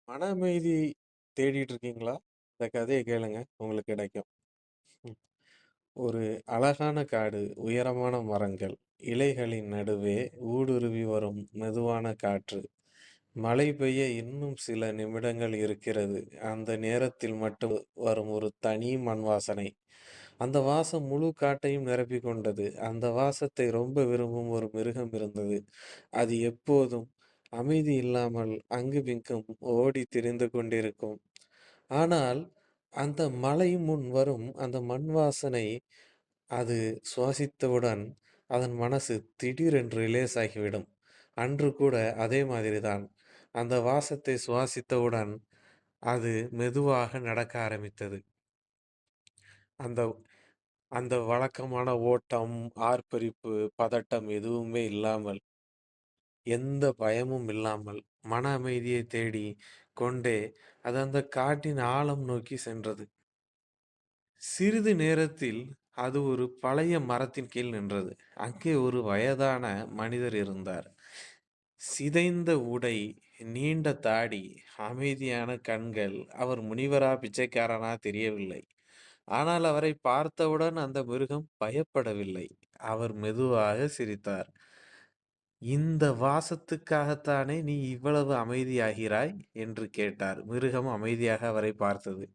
மன அமைதி தேடிட்டு இருக்கீங்களா? இந்த கதைய கேளுங்க. உங்களுக்கு கிடைக்கும். ம். ஒரு அழகான காடு, உயரமான மரங்கள், இலைகளின் நடுவே ஊடுருவி வரும் மெதுவான காற்று. மழை பெய்ய இன்னும் சில நிமிடங்கள் இருக்கிறது. அந்த நேரத்தில் மட்டும் வரும் ஒரு தனி மண் வாசனை. அந்த வாசம் முழு காட்டையும் நிரப்பிக் கொண்டது. அந்த வாசத்தை ரொம்ப விரும்பும் ஒரு மிருகம் இருந்தது. அது எப்போதும் அமைதி இல்லாமல் அங்குமிங்கும் ஓடித் திரிந்து கொண்டிருக்கும். ஆனால், அந்த மலை முன் வரும் அந்த மண் வாசனை அது சுவாசித்தவுடன், அதன் மனசு திடீரென்று ரிலேசாகிவிடும். அன்று கூட அதே மாதிரிதான். அந்த வாசத்தை சுவாசித்தவுடன், அது மெதுவாக நடக்க ஆரம்பித்தது. அந்த அந்த வழக்கமான ஓட்டம், ஆர்ப்பரிப்பு, பதட்டம் எதுவுமே இல்லாமல், எந்த பயமும் இல்லாமல், மன அமைதியை தேடி கொண்டே, அது அந்த காட்டின் ஆழம் நோக்கி சென்றது. சிறிது நேரத்தில் அது ஒரு பழைய மரத்தின் கீழ் நின்றது. அங்கே ஒரு வயதான மனிதர் இருந்தார். சிதைந்த உடை, நீண்ட தாடி, அமைதியான கண்கள். அவர் முனிவரா, பிச்சைக்காரனா தெரியவில்லை. ஆனால் அவரை பார்த்தவுடன் அந்த மிருகம் பயப்படவில்லை. அவர் மெதுவாக சிரித்தார். "இந்த வாசத்துக்காகத்தானே நீ இவ்வளவு அமைதியாகிறாய்?" என்று கேட்டார். மிருகம் அமைதியாக அவரை பார்த்தது.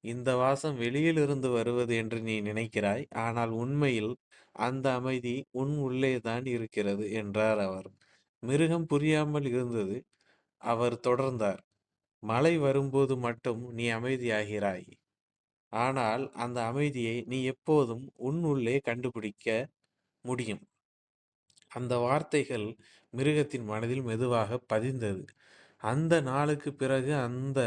"இந்த வாசம் வெளியிலிருந்து வருவது என்று நீ நினைக்கிறாய். ஆனால் உண்மையில் அந்த அமைதி உன் உள்ளே தான் இருக்கிறது" என்றார் அவர். மிருகம் புரியாமல் இருந்தது. அவர் தொடர்ந்தார். "மழை வரும்போது மட்டும் நீ அமைதியாகிறாய். ஆனால் அந்த அமைதியை நீ எப்போதும் உன் உள்ளே கண்டுபிடிக்க முடியும்." அந்த வார்த்தைகள் மிருகத்தின் மனதில் மெதுவாக பதிந்தது. அந்த நாளுக்குப் பிறகு அந்த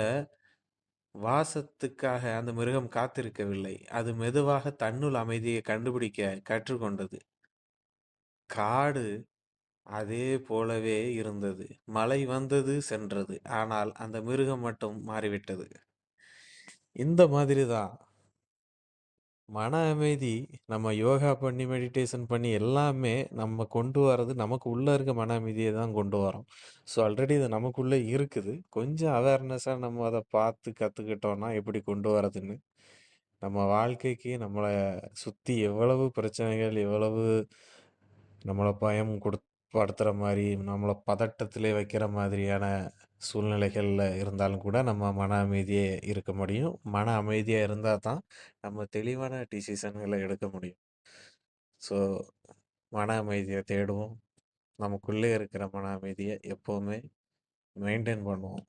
வாசத்துக்காக அந்த மிருகம் காத்திருக்கவில்லை. அது மெதுவாக தன்னுள் அமைதியை கண்டுபிடிக்க கற்றுக்கொண்டது. காடு அதே போலவே இருந்தது. மழை வந்தது, சென்றது. ஆனால் அந்த மிருகம் மட்டும் மாறிவிட்டது. இந்த மாதிரி தான் மன அமைதி நம்ம யோகா பண்ணி, மெடிடேஷன் பண்ணி எல்லாமே நம்ம கொண்டு வர்றது நமக்கு உள்ள இருக்க மன அமைதிய தான் கொண்டு வரோம். ஸோ ஆல்ரெடி இது நமக்குள்ள இருக்குது. கொஞ்சம் அவேர்னஸா நம்ம அத பார்த்து கத்துக்கிட்டோம்னா எப்படி கொண்டு வரதுன்னு. நம்ம வாழ்க்கைக்கு நம்மள சுத்தி எவ்வளவு பிரச்சனைகள், எவ்வளவு நம்மள பயம் படுத்துற மாரி, நம்மள பதட்டத்திலே வைக்கிற மாதிரியான சூழ்நிலைகள்ல இருந்தாலும் கூட, நம்ம மன அமைதியா இருக்க முடியும். மன அமைதியா இருந்தா தான், நம்ம தெளிவான டிசிஷன்கள எடுக்க முடியும். ஸோ, மன அமைதிய தேடுவோம். நமக்குள்ளே இருக்கிற மன அமைதிய எப்பவுமே மெயின்டெயின் பண்ணுவோம்.